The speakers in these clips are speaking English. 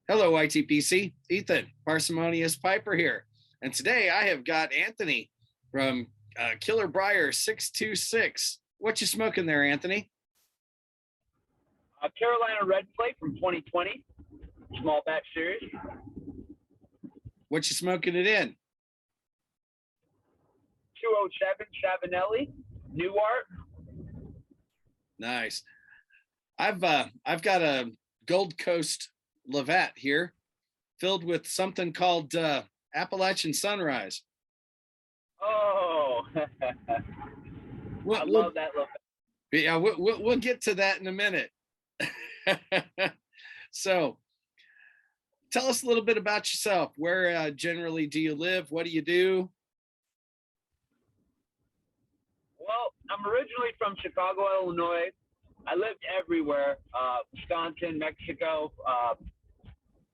Hello, ITPC. Ethan, Parsimonious Piper here. And today I have got Anthony from Killer Briar 626. What you smoking there, Anthony? Carolina Red Plate from 2020, small batch series. What you smoking it in? 207 Savinelli, New Art. Nice. I've got a Gold Coast Levette here, filled with something called Appalachian Sunrise. Oh, I love that Levette. Yeah, we'll get to that in a minute. So, tell us a little bit about yourself. Where generally do you live? What do you do? Well, I'm originally from Chicago, Illinois. I lived everywhere, Wisconsin, Mexico.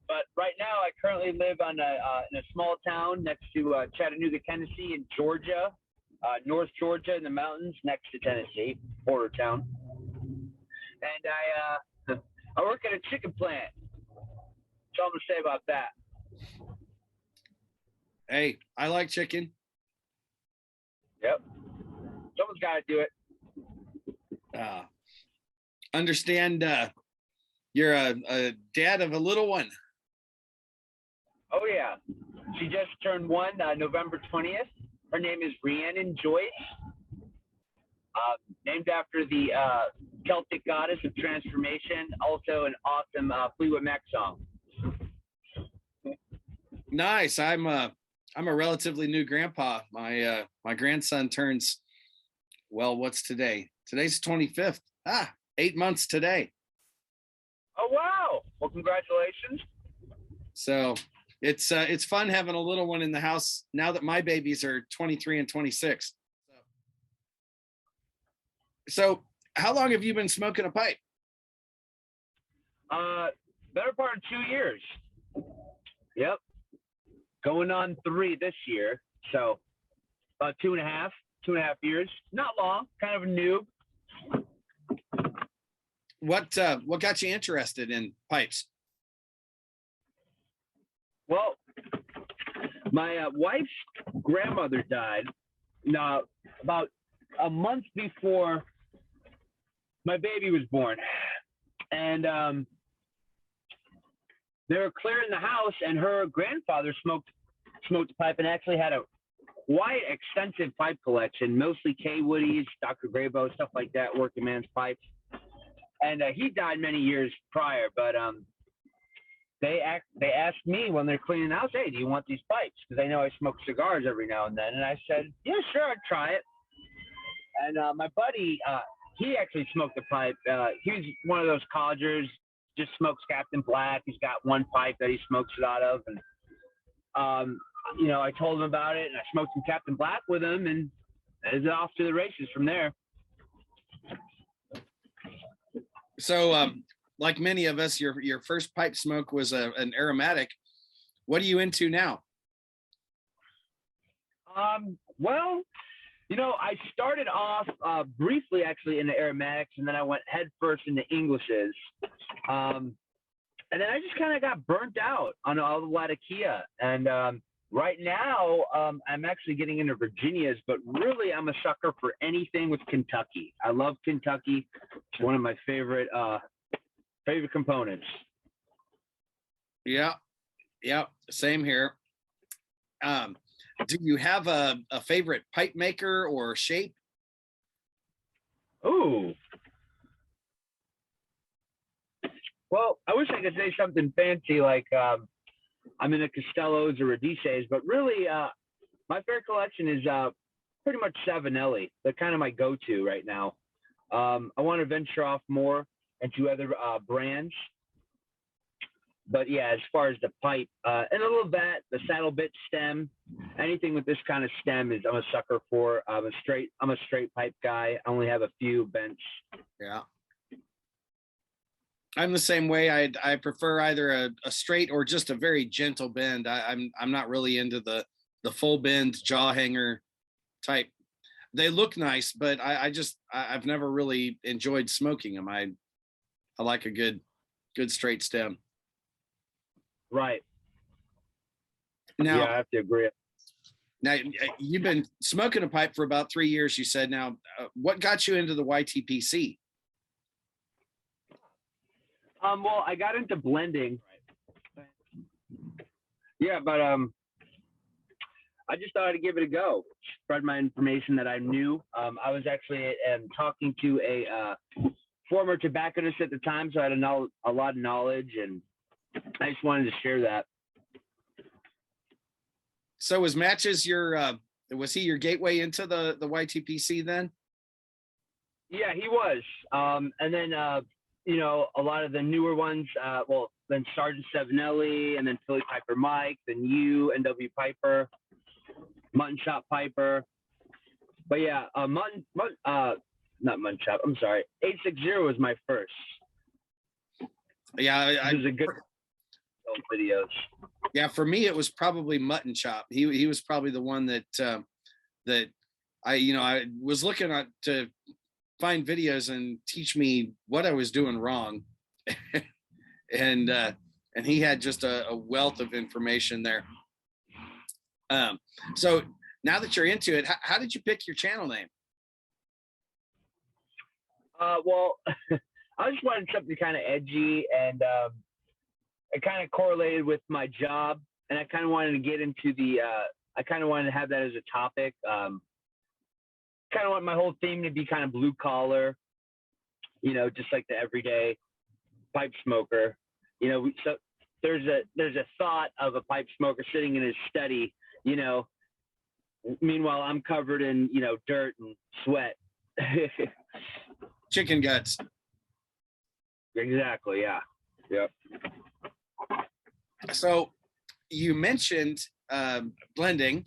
But right now, I currently live in a small town next to Chattanooga, Tennessee, in Georgia, North Georgia in the mountains next to Tennessee, border town. And I work at a chicken plant. That's all I'm going to say about that. Hey, I like chicken. Yep. Someone's got to do it. Understand you're a dad of a little one. Oh, yeah. She just turned one November 20th. Her name is Rhiannon Joyce, named after the Celtic goddess of transformation, also an awesome Fleetwood Mac song. Nice. I'm a relatively new grandpa. My grandson turns, well, what's today? Today's 25th. 8 months today. Oh, wow. Well, congratulations. So it's fun having a little one in the house now that my babies are 23 and 26. So how long have you been smoking a pipe? Better part of 2 years. Yep. Going on 3 this year. So about 2.5 years. Not long, kind of a noob. What got you interested in pipes? Well, my wife's grandmother died about a month before my baby was born. And they were clearing the house, and her grandfather smoked a pipe and actually had a quite extensive pipe collection, mostly K. Woody's, Dr. Graybo, stuff like that, working man's pipes. And he died many years prior, but they asked me when they're cleaning the house, hey, do you want these pipes? Because they know I smoke cigars every now and then. And I said, yeah, sure, I'd try it. And my buddy, he actually smoked a pipe. He's one of those collegers, just smokes Captain Black. He's got one pipe that he smokes it out of. And, I told him about it, and I smoked some Captain Black with him, and it's off to the races from there. So, like many of us, your first pipe smoke was an aromatic. What are you into now? Well, I started off briefly actually in the aromatics, and then I went headfirst into Englishes. And then I just kind of got burnt out on all the Latakia. And right now, I'm actually getting into Virginias, but really I'm a sucker for anything with Kentucky. I love Kentucky. It's one of my favorite components. Yeah, same here. Do you have a favorite pipe maker or shape? Ooh. Well, I wish I could say something fancy like I'm in the Costellos or Radices, but really my favorite collection is pretty much Savinelli. They're kind of my go-to right now. I want to venture off more into other brands. But yeah, as far as the pipe, and a little bit, the saddle bit stem, anything with this kind of stem I'm a sucker for. I'm a straight pipe guy. I only have a few bents. Yeah. I'm the same way. I prefer either a straight or just a very gentle bend. I'm not really into the full bend jaw hanger type. They look nice, but I've never really enjoyed smoking them. I like a good straight stem. Right. Now, Yeah, I have to agree. now you've been smoking a pipe for about 3 years, you said. Now, what got you into the YTPC? Well, I got into blending. Yeah, but I just thought I'd give it a go. Spread my information that I knew. I was actually talking to a former tobacconist at the time, so I had a lot of knowledge, and I just wanted to share that. So was Matches was he your gateway into the YTPC then? Yeah, he was. And then you know, a lot of the newer ones, well, then Sergeant Savinelli, and then Philly Piper Mike, then you, NW Piper, Mutton Chop Piper. But yeah, not Mutton Chop, I'm sorry. 860 was my first. Yeah, It was a good videos. Yeah, for me it was probably Mutton Chop. He was probably the one that that I was looking at to find videos and teach me what I was doing wrong. and he had just a wealth of information there. So now that you're into it, how did you pick your channel name? Well, I just wanted something kind of edgy, and it kind of correlated with my job, and I kind of wanted to get into I kind of wanted to have that as a topic. Kind of want my whole theme to be kind of blue collar, you know, just like the everyday pipe smoker. You know, so there's a thought of a pipe smoker sitting in his study, you know, meanwhile I'm covered in, you know, dirt and sweat. Chicken guts. Exactly. Yeah. Yep. So you mentioned blending,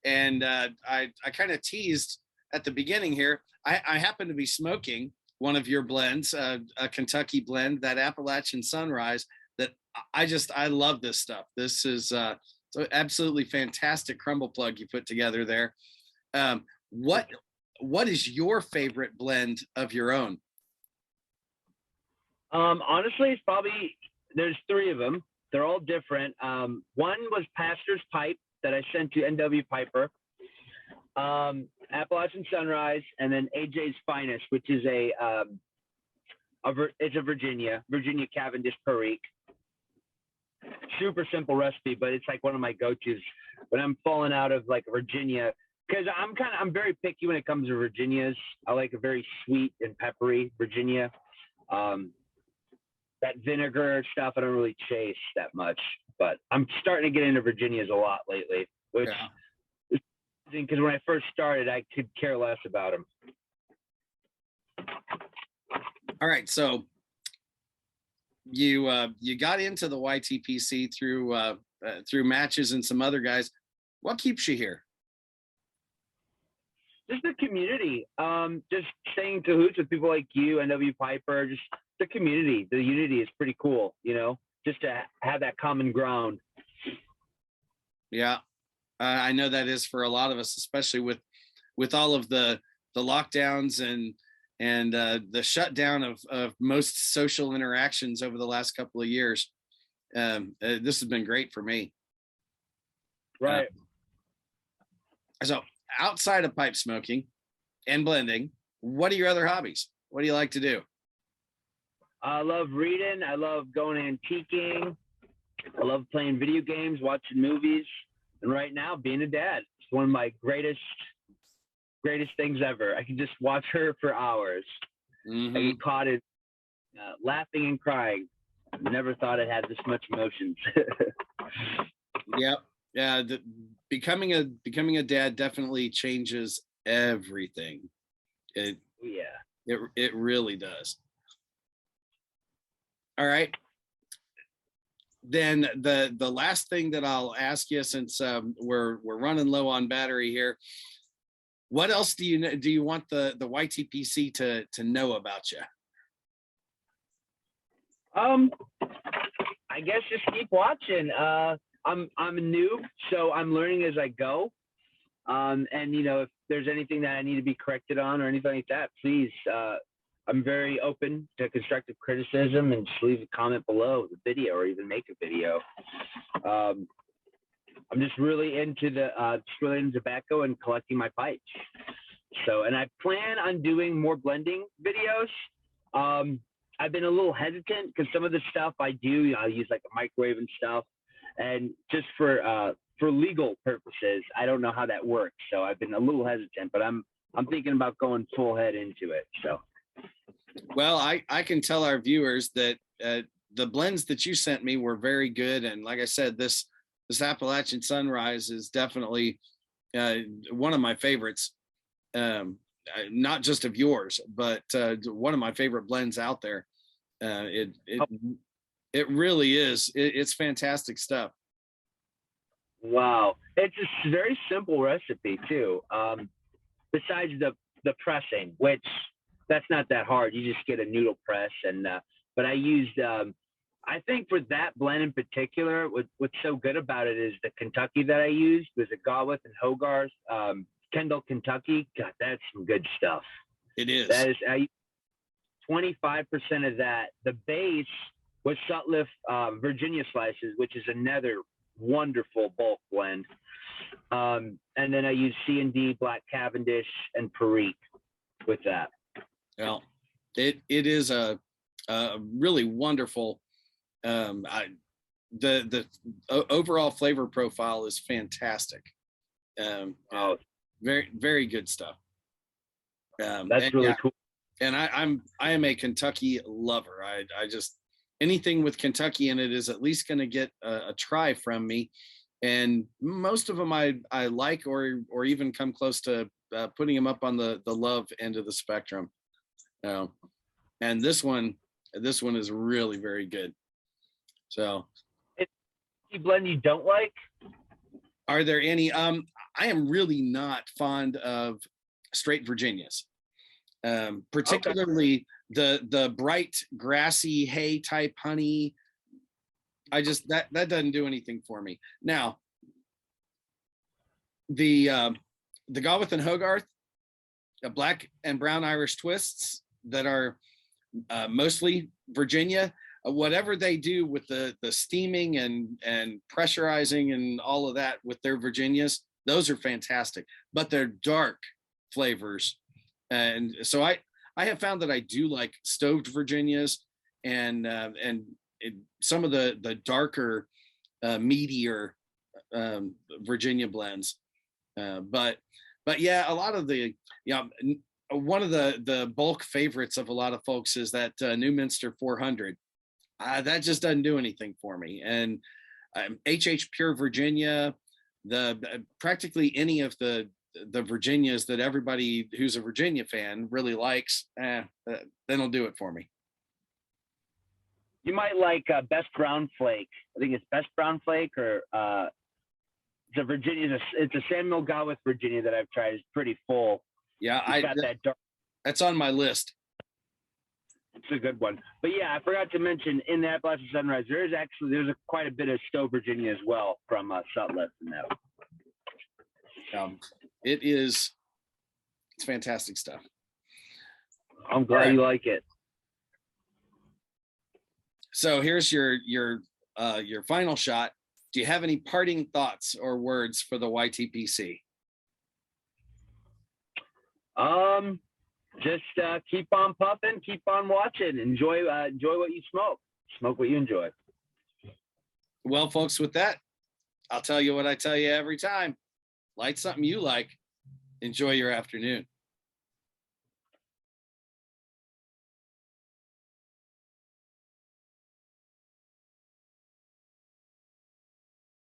and I kind of teased at the beginning here. I happen to be smoking one of your blends, a Kentucky blend, that Appalachian Sunrise. That I love this stuff. This is absolutely fantastic crumble plug you put together there. What is your favorite blend of your own? Honestly, it's probably, there's 3 of them. They're all different. One was Pastor's Pipe that I sent to NW Piper, Appalachian Sunrise, and then AJ's Finest, which is it's a Virginia Cavendish Perique. Super simple recipe, but it's like one of my go-tos when I'm falling out of like Virginia, because I'm very picky when it comes to Virginias. I like a very sweet and peppery Virginia. That vinegar stuff I don't really chase that much, but I'm starting to get into Virginias a lot lately, which is because when I first started, I could care less about them. All right, so you got into the YTPC through Matches and some other guys. What keeps you here? Just the community. Just staying in cahoots with people like you, NW Piper. Just the community. The unity is pretty cool. You know, just to have that common ground. Yeah, I know that is for a lot of us, especially with all of the lockdowns and the shutdown of most social interactions over the last couple of years. This has been great for me. Right. So outside of pipe smoking and blending, what are your other hobbies? What do you like to do? I love reading. I love going antiquing. I love playing video games, watching movies, and right now being a dad. It's one of my greatest things ever. I can just watch her for hours. Mm-hmm. I get caught in laughing and crying. Never thought it had this much emotions. Yep. Yeah. Becoming a dad definitely changes everything. It really does. All right. Then the last thing that I'll ask you, since we're running low on battery here, what else do you want the YTPC to know about you? I guess just keep watching. I'm a noob, so I'm learning as I go. And you know, if there's anything that I need to be corrected on or anything like that, please I'm very open to constructive criticism, and just leave a comment below the video or even make a video. I'm just really into tobacco and collecting my pipes. So, and I plan on doing more blending videos. I've been a little hesitant because some of the stuff I do, I use like a microwave and stuff, and just for legal purposes, I don't know how that works. So I've been a little hesitant, but I'm thinking about going full head into it. So. Well, I can tell our viewers that the blends that you sent me were very good, and like I said, this Appalachian Sunrise is definitely one of my favorites. Not just of yours, but one of my favorite blends out there. It really is. It's fantastic stuff. Wow, it's a very simple recipe too. Besides the pressing, which that's not that hard. You just get a noodle press, and but I used. I think for that blend in particular, what's so good about it is the Kentucky that I used was a Gawith and Hogarth, Kendall, Kentucky. God, that's some good stuff. It is. That is 25% of that. The base was Sutliff Virginia slices, which is another wonderful bulk blend. And then I used C&D, Black Cavendish, and Perique with that. Well, it is a really wonderful. The overall flavor profile is fantastic. Very, very good stuff. That's really cool. And I am a Kentucky lover. I just, anything with Kentucky in it is at least going to get a try from me. And most of them I like, or even come close to putting them up on the love end of the spectrum. And this one is really very good. So, any blend you don't like? Are there any? I am really not fond of straight Virginias, particularly the bright grassy hay type honey. I just that doesn't do anything for me. Now, the Gawith and Hogarth, black and brown Irish twists that are mostly Virginia. Whatever they do with the steaming and pressurizing and all of that with their Virginias, those are fantastic. But they're dark flavors, and so I have found that I do like stoved Virginias and some of the darker, meatier Virginia blends. But yeah, a lot of the one of the bulk favorites of a lot of folks is that Newminster 400. That just doesn't do anything for me. And HH Pure Virginia, practically any of the Virginias that everybody who's a Virginia fan really likes, they don't do it for me. You might like Best Brown Flake. I think it's Best Brown Flake, or the Virginia. It's a Samuel Gawith Virginia that I've tried. It's pretty full. Yeah, that dark. That's on my list. It's a good one. But yeah, I forgot to mention in the Appalachian Sunrise, there's quite a bit of Stowe Virginia as well from Sutliff and that. It's fantastic stuff. I'm glad you like it. So here's your final shot. Do you have any parting thoughts or words for the YTPC? Just keep on puffing, keep on watching, enjoy what you smoke what you enjoy. Well, folks, with that, I'll tell you what I tell you every time. Light something you like. Enjoy your afternoon.